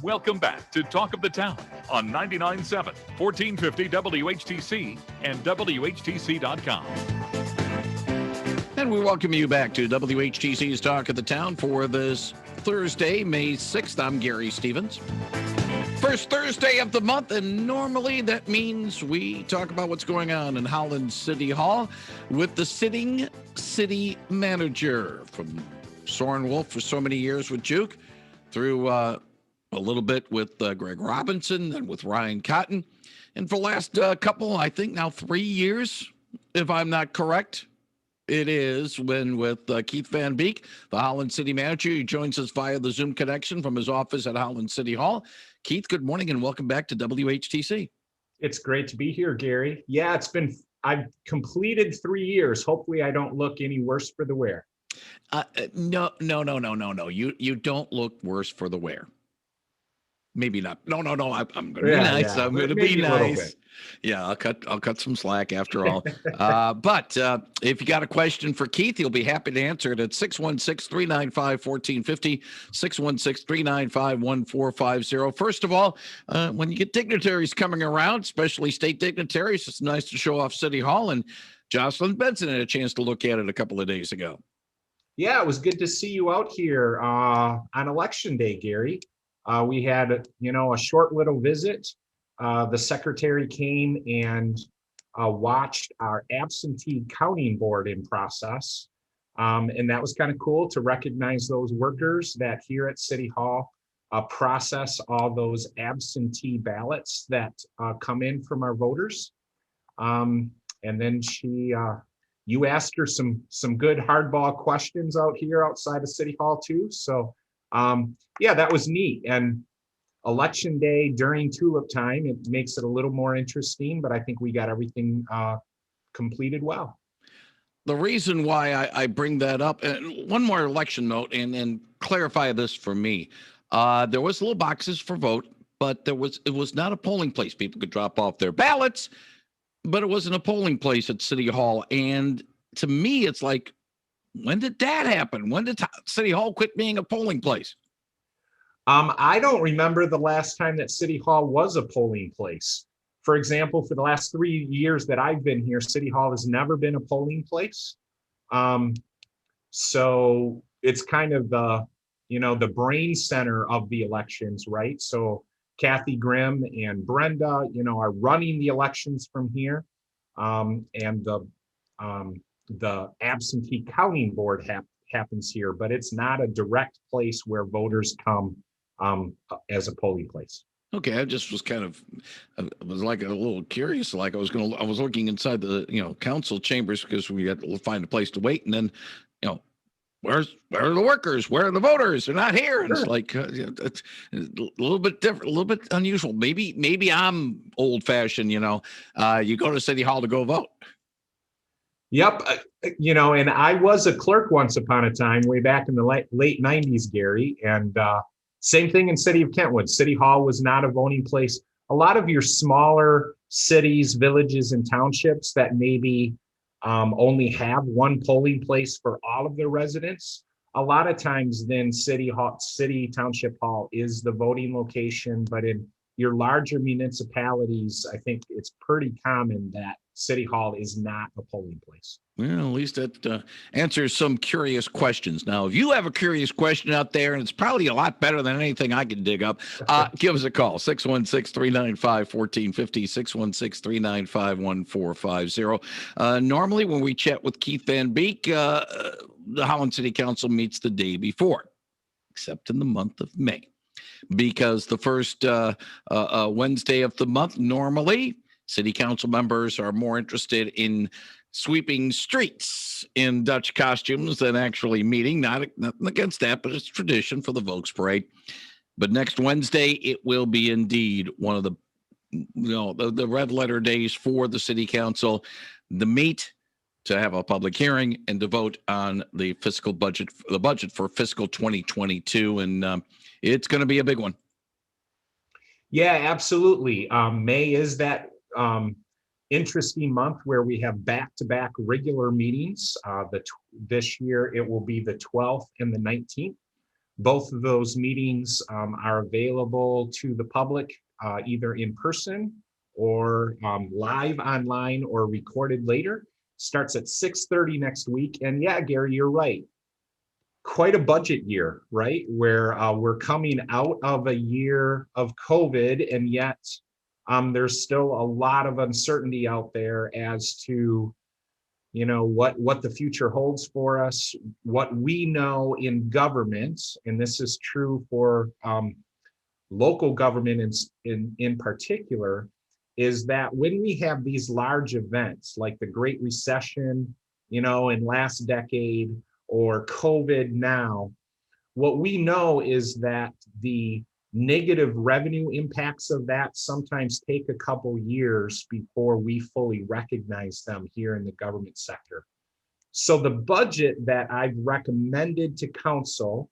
Welcome back to Talk of the Town on 99.7, 1450 WHTC and WHTC.com. And we welcome you back to WHTC's Talk of the Town for this Thursday, May 6th. I'm Gary Stevens. First Thursday of the month, and normally that means we talk about what's going on in Holland City Hall with the sitting city manager, from Soren Wolf for so many years with Juke, through a little bit with Greg Robinson and with Ryan Cotton. And for the last couple, I think now 3 years, if I'm not correct, it is when with Keith Van Beek, the Holland City Manager. He joins us via the Zoom connection from his office at Holland City Hall. Keith, good morning and welcome back to WHTC. It's great to be here, Gary. Yeah, I've completed 3 years. Hopefully I don't look any worse for the wear. No. You don't look worse for the wear. Maybe not. No. I'm going to be nice. Yeah. I'm going to be nice. Yeah, I'll cut some slack after all. But if you got a question for Keith, he'll be happy to answer it at 616-395-1450, 616-395-1450. First of all, when you get dignitaries coming around, especially state dignitaries, it's nice to show off City Hall. And Jocelyn Benson had a chance to look at it a couple of days ago. Yeah, it was good to see you out here on Election Day, Gary. We had, a short little visit. The secretary came and watched our absentee counting board in process. And that was kind of cool to recognize those workers that here at City Hall process all those absentee ballots that come in from our voters. And then you asked her some good hardball questions out here outside of City Hall too. So yeah, that was neat. And Election Day during tulip time, it makes it a little more interesting, but I think we got everything completed well. The reason why I bring that up, and one more election note, and clarify this for me. There was little boxes for vote, but it was not a polling place. People could drop off their ballots, but it wasn't a polling place at City Hall. And to me, it's like, when did that happen? When did City Hall quit being a polling place? I don't remember the last time that City Hall was a polling place. For example, for the last 3 years that I've been here, City Hall has never been a polling place. So it's kind of the brain center of the elections, right? So Kathy Grimm and Brenda, are running the elections from here. And the absentee counting board happens here, but it's not a direct place where voters come as a polling place. Okay, I just was was like a little curious. Like I was looking inside the council chambers because we had to find a place to wait, and then where are the workers? Where are the voters? They're not here. And It's like it's a little bit different, a little bit unusual. Maybe I'm old fashioned. You go to City Hall to go vote. Yep. And I was a clerk once upon a time, way back in the late 90s, Gary. And same thing in City of Kentwood. City Hall was not a voting place. A lot of your smaller cities, villages, and townships that maybe only have one polling place for all of their residents, a lot of times then City Township Hall is the voting location. But in your larger municipalities, I think it's pretty common that City Hall is not a polling place. Well, at least that answers some curious questions. Now, if you have a curious question out there, and it's probably a lot better than anything I can dig up, give us a call, 616-395-1450, 616-395-1450. Normally, when we chat with Keith Van Beek, the Holland City Council meets the day before, except in the month of May, because the first Wednesday of the month, normally, City Council members are more interested in sweeping streets in Dutch costumes than actually meeting. Nothing against that, but it's tradition for the Volks Parade. But next Wednesday, it will be indeed one of the red letter days for the City Council, the meet to have a public hearing and to vote on the budget for fiscal 2022, and it's going to be a big one. Yeah, absolutely. May is that interesting month where we have back-to-back regular meetings. This year it will be the 12th and the 19th. Both of those meetings are available to the public either in person or live online or recorded later. Starts at 6:30 next week. And yeah, Gary, you're right. Quite a budget year, right? Where we're coming out of a year of COVID, and yet there's still a lot of uncertainty out there as to what the future holds for us. What we know in government, and this is true for local government in particular, is that when we have these large events like the Great Recession, in last decade, or COVID now, what we know is that the negative revenue impacts of that sometimes take a couple years before we fully recognize them here in the government sector. So the budget that I've recommended to council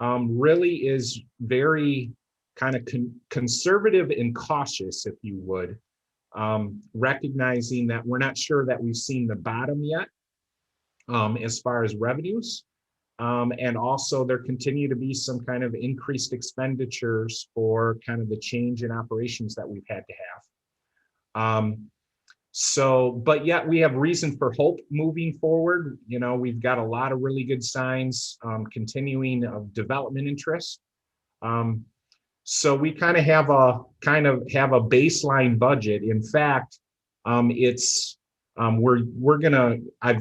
really is very kind of conservative and cautious, if you would, recognizing that we're not sure that we've seen the bottom yet as far as revenues. And also there continue to be some kind of increased expenditures for kind of the change in operations that we've had to have. But yet we have reason for hope moving forward. We've got a lot of really good signs, continuing of development interest. So we kind of have a baseline budget. In fact, I've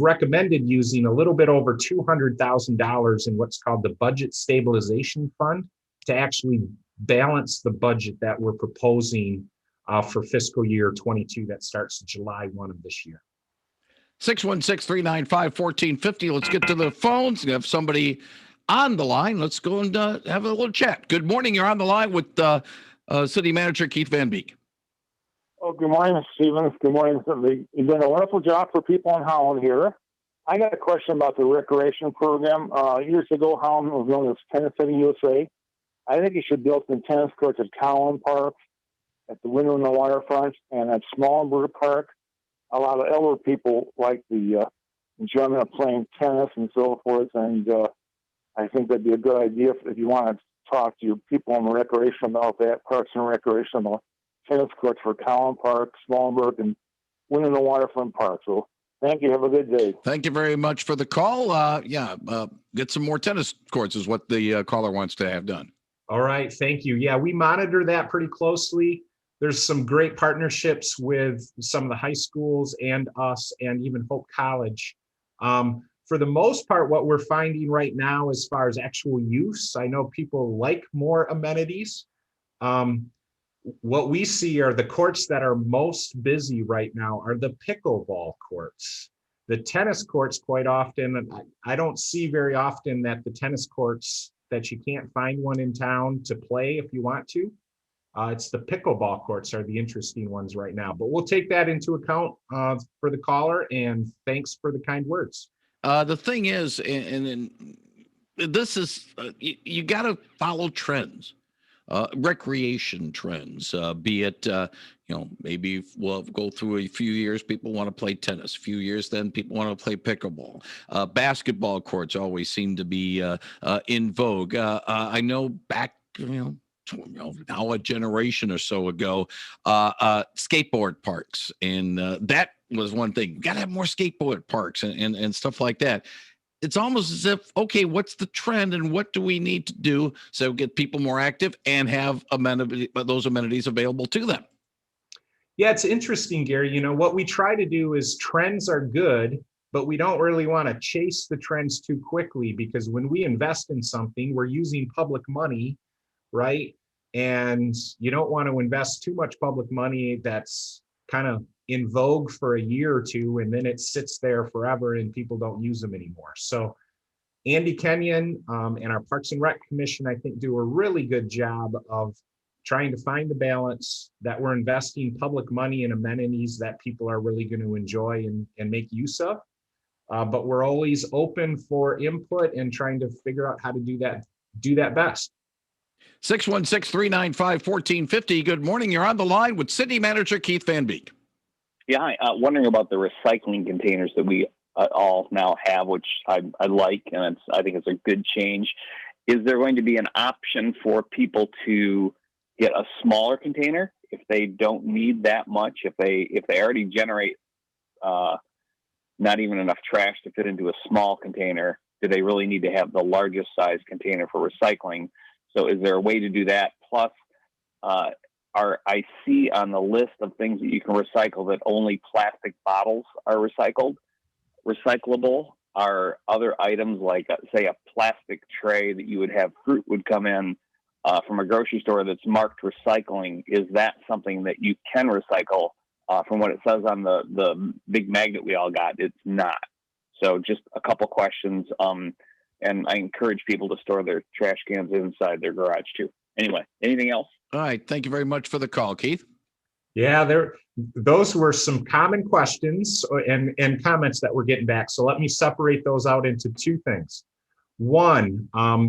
recommended using a little bit over $200,000 in what's called the Budget Stabilization Fund to actually balance the budget that we're proposing for fiscal year 22 that starts July 1 of this year. 616-395-1450. Let's get to the phones. We have somebody on the line. Let's go and have a little chat. Good morning. You're on the line with City Manager Keith Van Beek. Oh, good morning, Stevens. Good morning. You've done a wonderful job for people in Holland here. I got a question about the recreation program. Years ago, Holland was known as Tennis City USA. I think you should build some tennis courts at Holland Park, at the Window in the Waterfront, and at Smallenberg Park. A lot of elder people like the enjoyment of playing tennis and so forth, and I think that'd be a good idea if you want to talk to your people in the recreation about that, Parks and Recreation about tennis courts for Holland Park, Smallenberg, and Window in the Waterfront Park. So thank you. Have a good day. Thank you very much for the call. Get some more tennis courts is what the caller wants to have done. All right. Thank you. Yeah, we monitor that pretty closely. There's some great partnerships with some of the high schools and us and even Hope College. For the most part, what we're finding right now as far as actual use, I know people like more amenities. What we see are the courts that are most busy right now are the pickleball courts. The tennis courts, quite often, I don't see very often that the tennis courts that you can't find one in town to play if you want to. It's the pickleball courts are the interesting ones right now, but we'll take that into account for the caller, and thanks for the kind words. The thing is, and this is, you got to follow trends. Recreation trends, be it, maybe we'll go through a few years, people want to play tennis, a few years, then people want to play pickleball. Basketball courts always seem to be in vogue. I know back, now a generation or so ago, skateboard parks. And that was one thing. You got to have more skateboard parks and stuff like that. It's almost as if, okay, what's the trend and what do we need to do so get people more active and have those amenities available to them? Yeah, it's interesting, Gary. What we try to do is trends are good, but we don't really want to chase the trends too quickly, because when we invest in something, we're using public money, right? And you don't want to invest too much public money that's kind of in vogue for a year or two, and then it sits there forever and people don't use them anymore. So Andy Kenyon and our Parks and Rec Commission, I think, do a really good job of trying to find the balance that we're investing public money in amenities that people are really going to enjoy and make use of. But we're always open for input and trying to figure out how to do that best. 616-395-1450. Good morning. You're on the line with City Manager Keith Van Beek. Yeah, wondering about the recycling containers that we all now have, which I like, and I think it's a good change. is there going to be an option for people to get a smaller container if they don't need that much? If they already generate not even enough trash to fit into a small container, do they really need to have the largest size container for recycling? So is there a way to do that? Plus, I see on the list of things that you can recycle that only plastic bottles are recyclable. Are other items like, say, a plastic tray that you would have fruit would come in from a grocery store that's marked recycling? Is that something that you can recycle? From what it says on the big magnet we all got, it's not. So just a couple questions. And I encourage people to store their trash cans inside their garage too. Anyway, anything else? All right. Thank you very much for the call, Keith. Yeah, those were some common questions and comments that we're getting back. So let me separate those out into two things. One,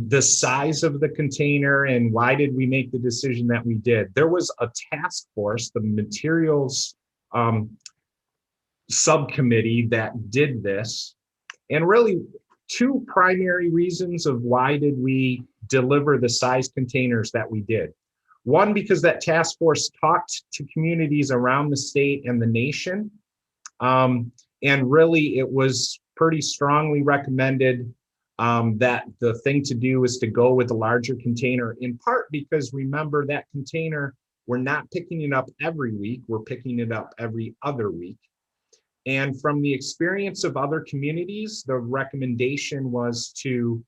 the size of the container and why did we make the decision that we did? There was a task force, the materials subcommittee that did this. And really, two primary reasons of why did we deliver the size containers that we did. One, because that task force talked to communities around the state and the nation. And really, it was pretty strongly recommended that the thing to do is to go with the larger container, in part because remember that container, we're not picking it up every week, we're picking it up every other week. And from the experience of other communities, the recommendation was to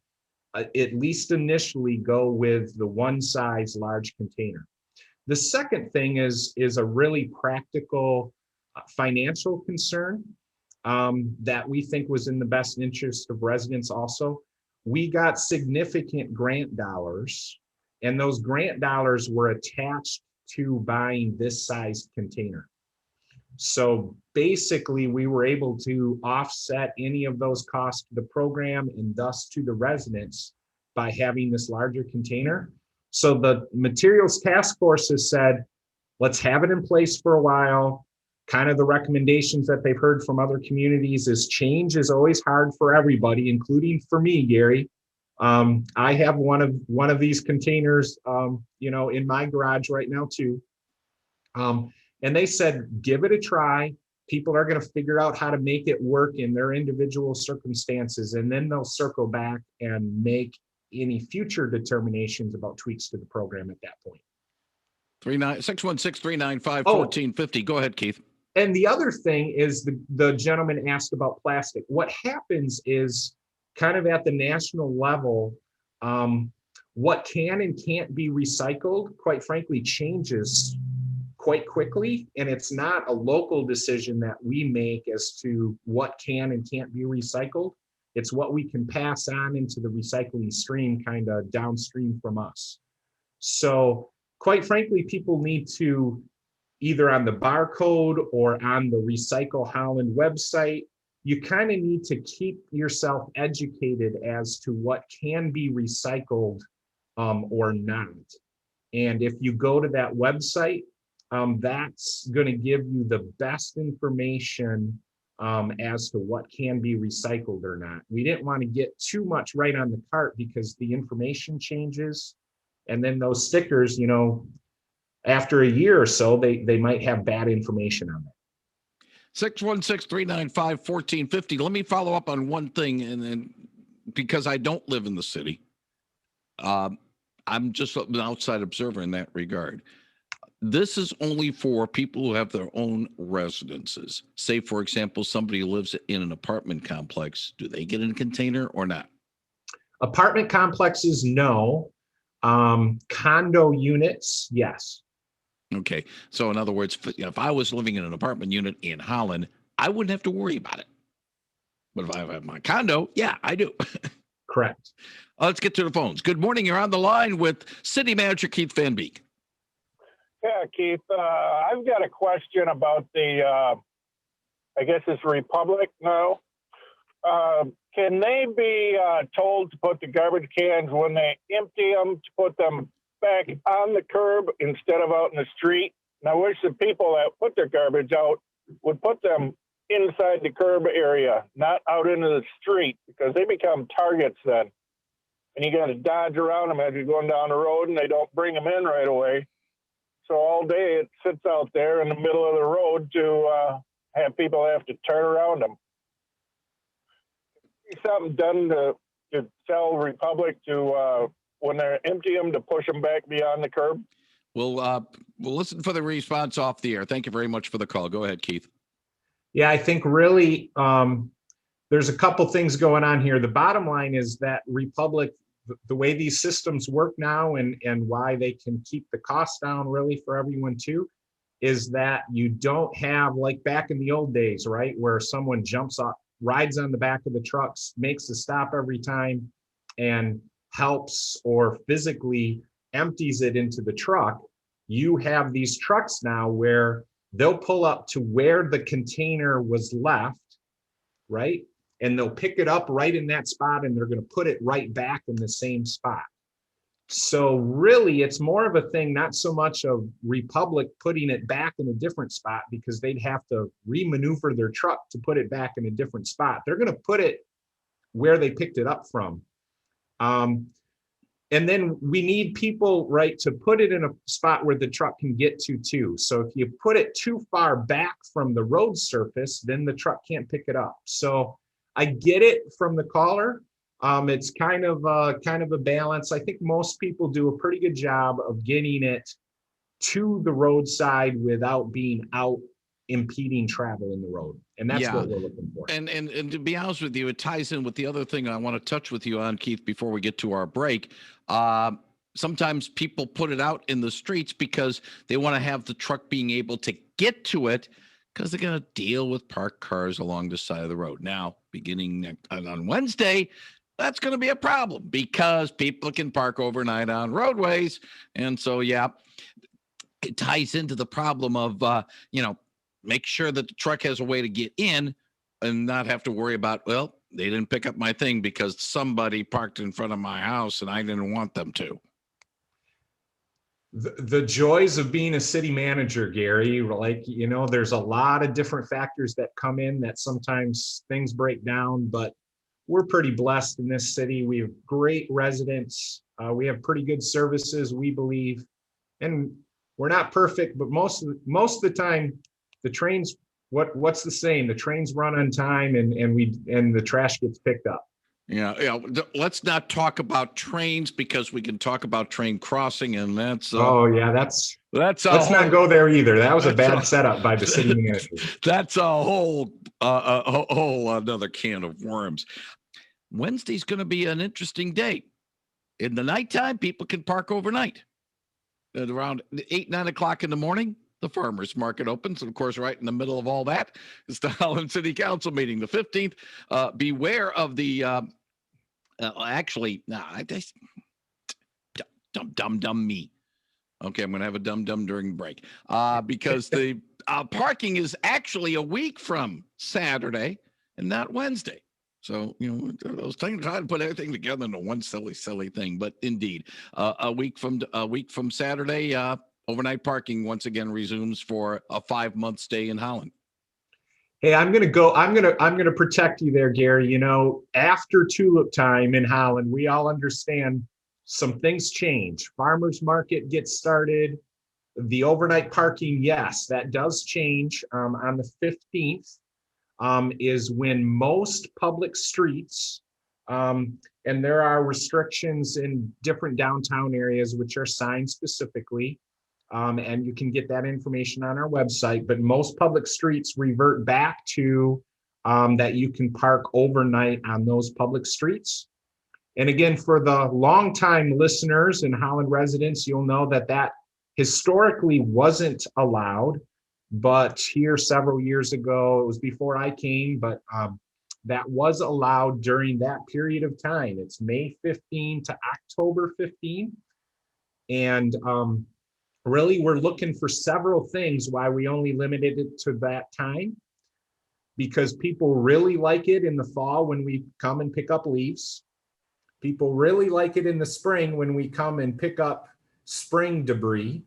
at least initially go with the one size large container. The second thing is a really practical financial concern that we think was in the best interest of residents also. We got significant grant dollars, and those grant dollars were attached to buying this size container. So basically, we were able to offset any of those costs to the program and thus to the residents by having this larger container. So the materials task force has said, let's have it in place for a while. Kind of the recommendations that they've heard from other communities is change is always hard for everybody, including for me, Gary. I have one of these containers, in my garage right now too. And they said, give it a try. People are going to figure out how to make it work in their individual circumstances, and then they'll circle back and make any future determinations about tweaks to the program at that point. 616-395-1450. Go ahead, Keith. And the other thing is the gentleman asked about plastic. What happens is kind of at the national level, what can and can't be recycled, quite frankly, changes quite quickly. And it's not a local decision that we make as to what can and can't be recycled. It's what we can pass on into the recycling stream, kind of downstream from us. So quite frankly, people need to either on the barcode or on the Recycle Holland website, you kind of need to keep yourself educated as to what can be recycled or not. And if you go to that website, that's going to give you the best information as to what can be recycled or not. We didn't want to get too much right on the cart because the information changes. And then those stickers, after a year or so, they might have bad information on them. 616-395-1450. Let me follow up on one thing, and then because I don't live in the city, I'm just an outside observer in that regard. This is only for people who have their own residences. Say, for example, somebody lives in an apartment complex. Do they get in a container or not? Apartment complexes, no. Condo units, yes. Okay. So in other words, if I was living in an apartment unit in Holland, I wouldn't have to worry about it. But if I have my condo, yeah, I do. Correct. Let's get to the phones. Good morning. You're on the line with City Manager Keith Van Beek. Yeah, Keith, I've got a question about the, I guess it's Republic now. Can they be told to put the garbage cans when they empty them, to put them back on the curb instead of out in the street? And I wish the people that put their garbage out would put them inside the curb area, not out into the street, because they become targets then. and you got to dodge around them as you're going down the road, and they don't bring them in right away. So all day it sits out there in the middle of the road to have people have to turn around them. Something done to tell Republic to when they empty them to push them back beyond the curb. We'll listen for the response off the air. Thank you very much for the call. Go ahead, Keith. Yeah, I think really there's a couple things going on here. The bottom line is that Republic, the way these systems work now and why they can keep the costs down really for everyone too, is that you don't have like back in the old days, right? Where someone jumps up, rides on the back of the trucks, makes a stop every time and helps or physically empties it into the truck. You have these trucks now where they'll pull up to where the container was left, right? And they'll pick it up right in that spot and they're going to put it right back in the same spot. So really, it's more of a thing, not so much of Republic putting it back in a different spot because they'd have to remaneuver their truck to put it back in a different spot. They're going to put it where they picked it up from. And then we need people, right, to put it in a spot where the truck can get to too. So if you put it too far back from the road surface, then the truck can't pick it up. So I get it from the caller. It's kind of a balance. I think most people do a pretty good job of getting it to the roadside without being out impeding travel in the road. And that's what we're looking for. And to be honest with you, it ties in with the other thing I want to touch with you on, Keith, before we get to our break. Sometimes people put it out in the streets because they want to have the truck being able to get to it because they're going to deal with parked cars along the side of the road. Now, beginning on Wednesday, that's going to be a problem because people can park overnight on roadways. And so, it ties into the problem of, make sure that the truck has a way to get in and not have to worry about, well, they didn't pick up my thing because somebody parked in front of my house and I didn't want them to. The joys of being a city manager, Gary, like, there's a lot of different factors that come in that sometimes things break down, but we're pretty blessed in this city. We have great residents. We have pretty good services, we believe, and we're not perfect, but most of the time, the trains, what's the saying? The trains run on time and the trash gets picked up. Yeah. Let's not talk about trains because we can talk about train crossing, and that's let's not go there either. That was a bad setup by the city manager. That's a whole another can of worms. Wednesday's going to be an interesting day. In the nighttime, people can park overnight. At around 8-9 o'clock in the morning, the farmers market opens. And of course, right in the middle of all that is the Holland City Council meeting, the 15th. Beware of the, dumb me. Okay, I'm going to have a dumb during the break because the parking is actually a week from Saturday and not Wednesday. So, I was trying to put everything together into one silly thing, but indeed, a week from Saturday, overnight parking once again resumes for a 5-month stay in Holland. Hey, I'm going to protect you there, Gary. After tulip time in Holland, we all understand some things change. Farmers market gets started. The overnight parking, yes, that does change on the 15th. Is when most public streets, and there are restrictions in different downtown areas, which are signed specifically, and you can get that information on our website, but most public streets revert back to that you can park overnight on those public streets. And again, for the longtime listeners and Holland residents, you'll know that historically wasn't allowed. But here several years ago, it was before I came, but that was allowed during that period of time. It's May 15 to October 15. And really, we're looking for several things why we only limited it to that time. Because people really like it in the fall when we come and pick up leaves. People really like it in the spring when we come and pick up spring debris.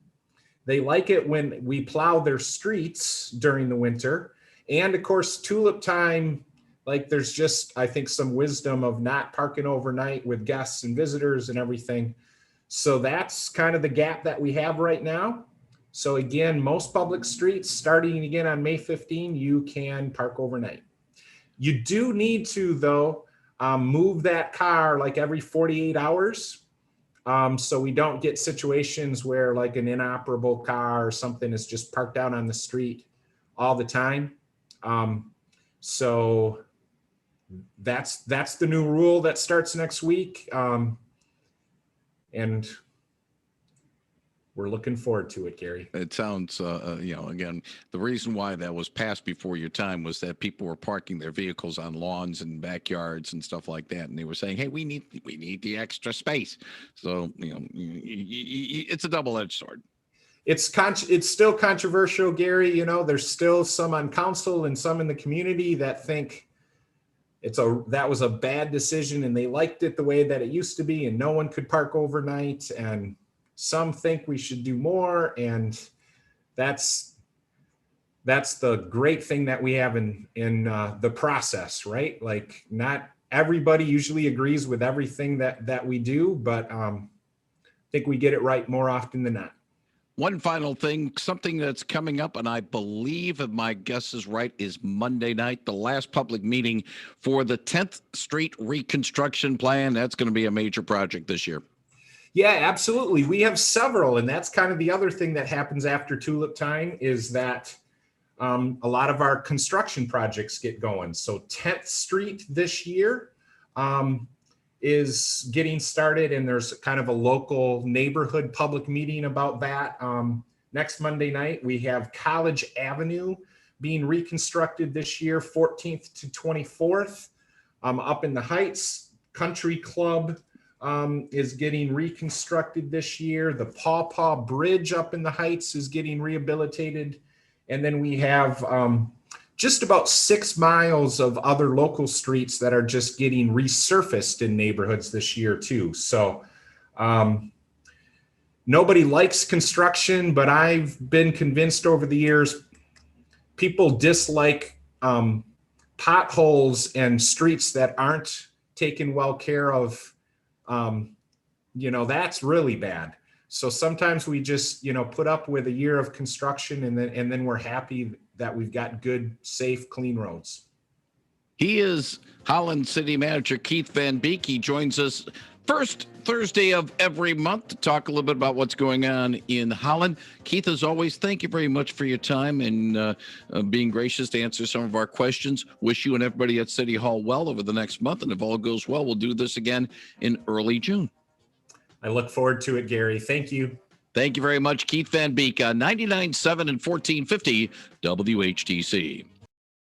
They like it when we plow their streets during the winter. And of course, tulip time like there's just, I think, some wisdom of not parking overnight with guests and visitors and everything. So that's kind of the gap that we have right now. So again, most public streets starting again on May 15, you can park overnight. You do need to, though, move that car like every 48 hours. So we don't get situations where like an inoperable car or something is just parked out on the street all the time. So that's the new rule that starts next week. And we're looking forward to it, Gary. It sounds, again, the reason why that was passed before your time was that people were parking their vehicles on lawns and backyards and stuff like that, and they were saying, "Hey, we need the extra space." So it's a double-edged sword. It's still controversial, Gary. There's still some on council and some in the community that think that was a bad decision and they liked it the way that it used to be and no one could park overnight, and some think we should do more. And that's the great thing that we have in the process, right? Like not everybody usually agrees with everything that we do, but I think we get it right more often than not. One final thing, something that's coming up, and I believe, if my guess is right, is Monday night, the last public meeting for the 10th Street reconstruction plan. That's going to be a major project this year. Yeah, absolutely. We have several, and that's kind of the other thing that happens after tulip time is that a lot of our construction projects get going. So 10th Street this year is getting started, and there's kind of a local neighborhood public meeting about that. Next Monday night, we have College Avenue being reconstructed this year, 14th to 24th. Up in the Heights, Country Club is getting reconstructed this year. The Paw Paw Bridge up in the Heights is getting rehabilitated. And then we have just about 6 miles of other local streets that are just getting resurfaced in neighborhoods this year too. So nobody likes construction, but I've been convinced over the years people dislike potholes and streets that aren't taken well care of. That's really bad. So sometimes we just, put up with a year of construction and then we're happy that we've got good, safe, clean roads. He is Holland City Manager Keith Van Beek. He joins us first Thursday of every month to talk a little bit about what's going on in Holland. Keith, as always, thank you very much for your time and being gracious to answer some of our questions. Wish you and everybody at City Hall well over the next month. And if all goes well, we'll do this again in early June. I look forward to it, Gary. Thank you. Thank you very much, Keith Van Beek on 99.7 and 1450 WHTC.